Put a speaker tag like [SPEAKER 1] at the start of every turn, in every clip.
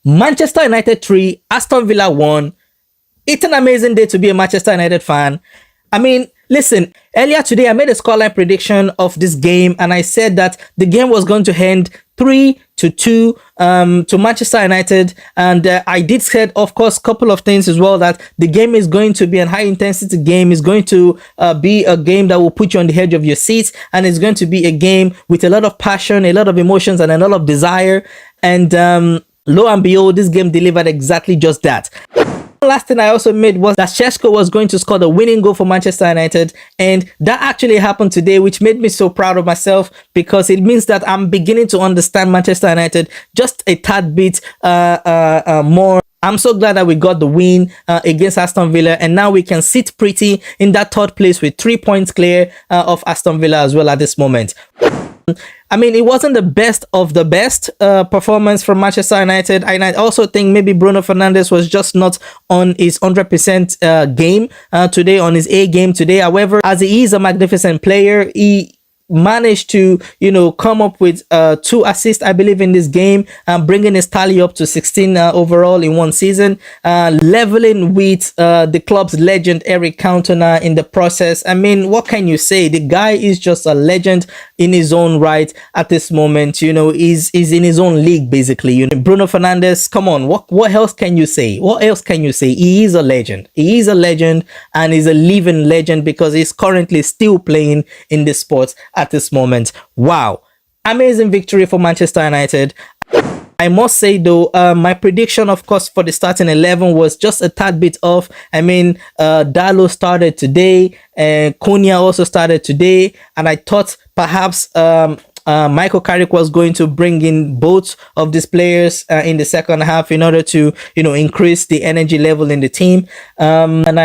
[SPEAKER 1] Manchester United 3, Aston Villa 1. It's an amazing day to be a Manchester United fan. I mean, listen, earlier today I made a scoreline prediction of this game and I said that the game was going to end 3-2 to Manchester United, and I did said, of course, a couple of things as well, that the game is going to be a high intensity game. It's going to be a game that will put you on the edge of your seat, and it's going to be a game with a lot of passion, a lot of emotions, and a lot of desire. And lo and behold, this game delivered exactly just that. Last thing I also made was that Šeško was going to score the winning goal for Manchester United, and that actually happened today, which made me so proud of myself, because it means that I'm beginning to understand Manchester United just a tad bit more. I'm so glad that we got the win against Aston Villa, and now we can sit pretty in that third place with 3 points clear of Aston Villa as well at this moment. I mean, it wasn't the best of the best performance from Manchester United. And I also think maybe Bruno Fernandes was just not on his 100% game today, on his A game today. However, as he is a magnificent player, he managed to, come up with 2 assists, I believe, in this game, bringing his tally up to 16 overall in one season, leveling with the club's legend Eric Cantona in the process. I mean, what can you say? The guy is just a legend in his own right at this moment. He's in his own league, basically. Bruno Fernandes, come on, what else can you say? What else can you say? He is a legend. He is a legend, and he's a living legend because he's currently still playing in this sport at this moment. Wow, amazing victory for Manchester United. I must say though, my prediction, of course, for the starting 11 was just a tad bit off. I mean, Dalot started today, and Cunha also started today, and I thought perhaps Michael Carrick was going to bring in both of these players in the second half in order to, increase the energy level in the team. And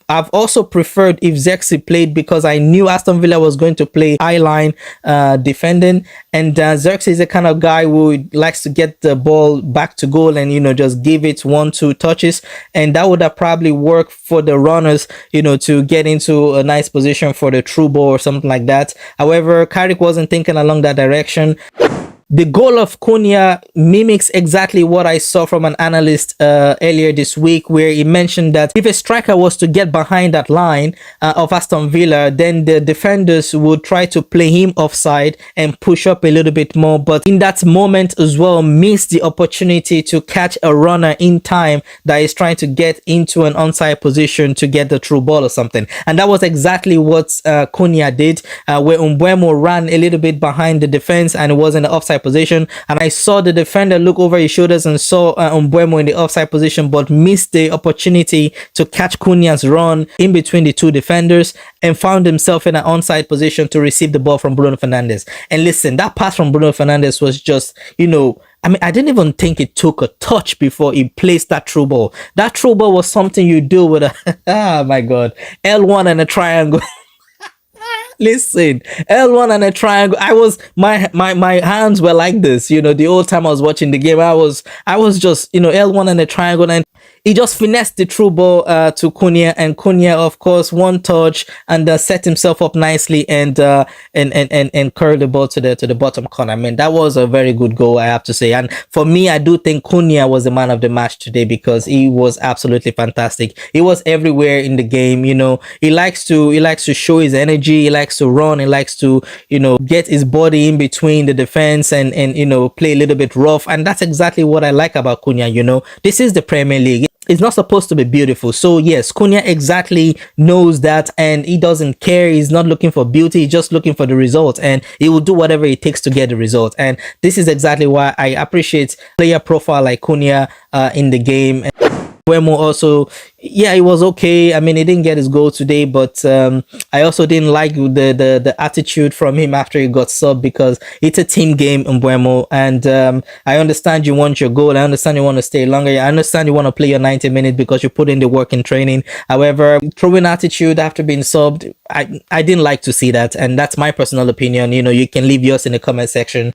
[SPEAKER 1] I've also preferred if Xerxes played, because I knew Aston Villa was going to play high line defending. And Xerxes is the kind of guy who likes to get the ball back to goal and, just give it 1-2 touches. And that would have probably worked for the runners, to get into a nice position for the through ball or something like that. However, Carrick wasn't thinking along that direction. The goal of Cunha mimics exactly what I saw from an analyst earlier this week, where he mentioned that if a striker was to get behind that line of Aston Villa, then the defenders would try to play him offside and push up a little bit more. But in that moment as well, missed the opportunity to catch a runner in time that is trying to get into an onside position to get the through ball or something. And that was exactly what Cunha did, where Mbeumo ran a little bit behind the defense and was in the offside position, and I saw the defender look over his shoulders and saw Mbeumo in the offside position, but missed the opportunity to catch Cunha's run in between the 2 defenders, and found himself in an onside position to receive the ball from Bruno Fernandes. And listen, that pass from Bruno Fernandes was just, I mean, I didn't even think it took a touch before he placed that through ball. That through ball was something you do with a oh my god, L1 and a triangle. Listen, L1 and a triangle. My hands were like this, the whole time I was watching the game. I was just, L1 and a triangle, and he just finessed the through ball to Cunha, and Cunha, of course, one touch and set himself up nicely and curled the ball to the bottom corner. I mean, that was a very good goal, I have to say. And for me, I do think Cunha was the man of the match today, because he was absolutely fantastic. He was everywhere in the game. He likes to show his energy. He likes to run. He likes to, get his body in between the defense and play a little bit rough. And that's exactly what I like about Cunha. This is the Premier League. It's not supposed to be beautiful. So yes, Cunha exactly knows that, and he doesn't care. He's not looking for beauty. He's just looking for the result, and he will do whatever it takes to get the result. And this is exactly why I appreciate player profile like Cunha in the game. Mbeumo also, yeah, it was okay. I mean, he didn't get his goal today, but I also didn't like the attitude from him after he got subbed, because it's a team game in Mbeumo, and I understand you want your goal. I understand you want to stay longer. I understand you want to play your 90 minutes because you put in the work in training. However, throwing attitude after being subbed, I didn't like to see that, and that's my personal opinion. You can leave yours in the comment section.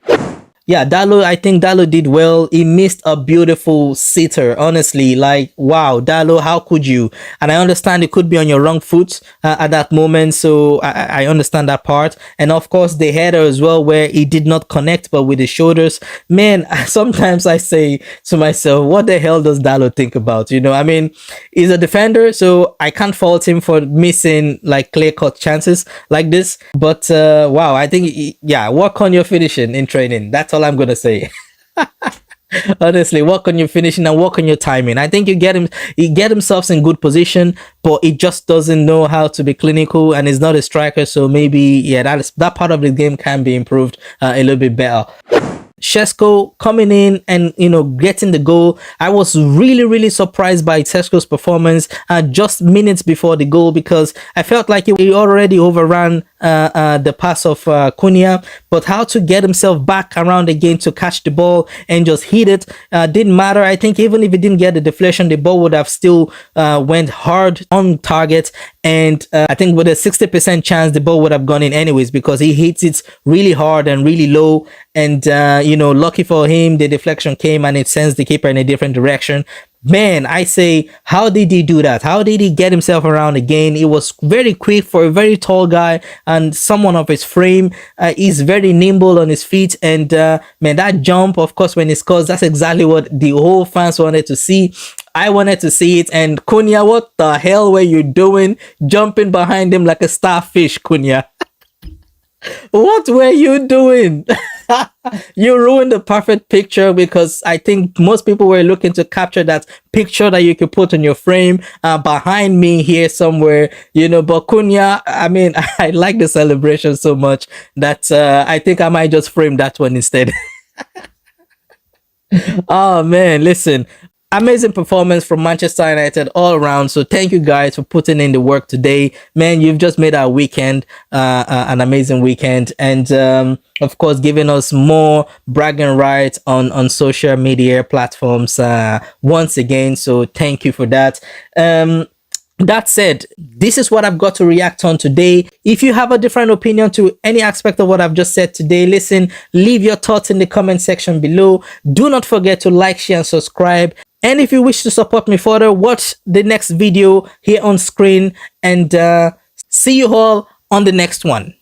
[SPEAKER 1] yeah, Dalot, I think Dalot did well. He missed a beautiful sitter, honestly. Like, wow, Dalot, how could you? And I understand it could be on your wrong foot at that moment. So I understand that part. And of course, the header as well, where he did not connect, but with his shoulders. Man, sometimes I say to myself, what the hell does Dalot think about? You know, I mean, he's a defender, so I can't fault him for missing like clear-cut chances like this. But wow, I think, yeah, work on your finishing in training. That's all I'm gonna say. Honestly, work on your finishing and work on your timing. I think he get himself in good position, but he just doesn't know how to be clinical, and he's not a striker. So maybe, yeah, that part of the game can be improved a little bit better. Šeško coming in and, you know, getting the goal. I was really surprised by Šeško's performance just minutes before the goal, because I felt like he already overran the pass of Cunha, but how to get himself back around again to catch the ball and just hit it didn't matter. I think even if he didn't get the deflection, the ball would have still went hard on target, and I think with a 60% chance the ball would have gone in anyways, because he hits it really hard and really low. And you know, lucky for him, the deflection came and it sends the keeper in a different direction. Man, I say, how did he do that? How did he get himself around again? It was very quick for a very tall guy and someone of his frame. He's very nimble on his feet, and man, that jump, of course, when he scores, that's exactly what the whole fans wanted to see. I wanted to see it. And Cunha, what the hell were you doing, jumping behind him like a starfish, Cunha? What were you doing? You ruined the perfect picture, because I think most people were looking to capture that picture that you could put on your frame behind me here somewhere, you know. But Cunha, I mean, I like the celebration so much that I think I might just frame that one instead. Oh man, listen, amazing performance from Manchester United all around. So thank you guys for putting in the work today. Man, you've just made our weekend an amazing weekend, and of course giving us more bragging rights on social media platforms once again. So thank you for that. That said, this is what I've got to react on today. If you have a different opinion to any aspect of what I've just said today, listen, leave your thoughts in the comment section below. Do not forget to like, share, and subscribe. And if you wish to support me further, watch the next video here on screen, and see you all on the next one.